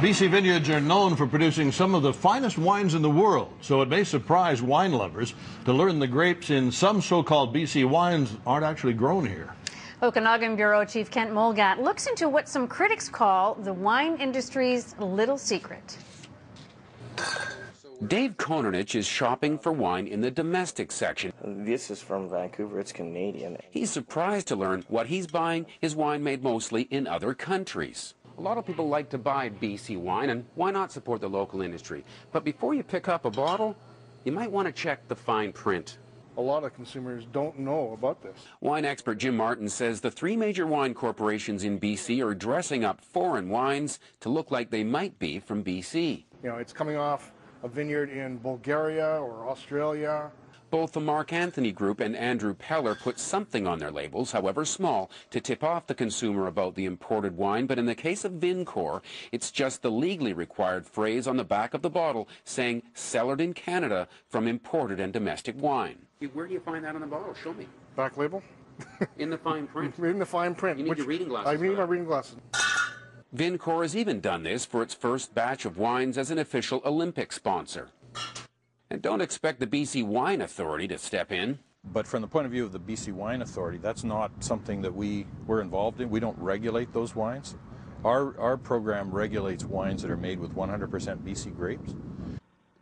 BC vineyards are known for producing some of the finest wines in the world, so it may surprise wine lovers to learn the grapes in some so-called BC wines aren't actually grown here. Okanagan Bureau Chief Kent Molgat looks into what some critics call the wine industry's little secret. Dave Kononich is shopping for wine in the domestic section. This is from Vancouver. It's Canadian. He's surprised to learn what he's buying is wine made mostly in other countries. A lot of people like to buy BC wine, and why not support the local industry? But before you pick up a bottle, you might want to check the fine print. A lot of consumers don't know about this. Wine expert Jim Martin says the three major wine corporations in BC are dressing up foreign wines to look like they might be from BC. You know, it's coming off a vineyard in Bulgaria or Australia. Both the Mark Anthony Group and Andrew Peller put something on their labels, however small, to tip off the consumer about the imported wine. But in the case of VINCOR, it's just the legally required phrase on the back of the bottle saying cellared in Canada from imported and domestic wine. Where do you find that on the bottle? Show me. Back label? In the fine print? In the fine print. You need your reading glasses. I need my reading glasses. VINCOR has even done this for its first batch of wines as an official Olympic sponsor. And don't expect the BC Wine Authority to step in. But from the point of view of the BC Wine Authority, that's not something that we're involved in. We don't regulate those wines. Our program regulates wines that are made with 100% BC grapes.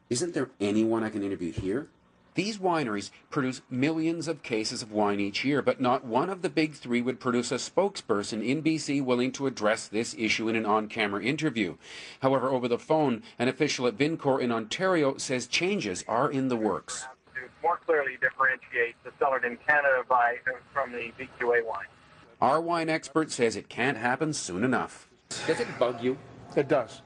Isn't there anyone I can interview here? These wineries produce millions of cases of wine each year, but not one of the big three would produce a spokesperson in BC willing to address this issue in an on-camera interview. However, over the phone, an official at VINCOR in Ontario says changes are in the works. To more clearly differentiate the cellared in Canada from the VQA wine. Our wine expert says it can't happen soon enough. Does it bug you? It does.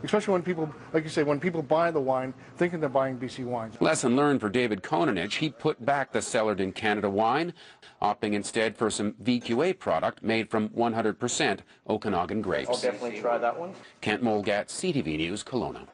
Especially when people, like you say, when people buy the wine thinking they're buying BC wines. Lesson learned for David Kononich. He put back the cellared in Canada wine, opting instead for some VQA product made from 100% Okanagan grapes. I'll definitely try that one. Kent Molgat, CTV News, Kelowna.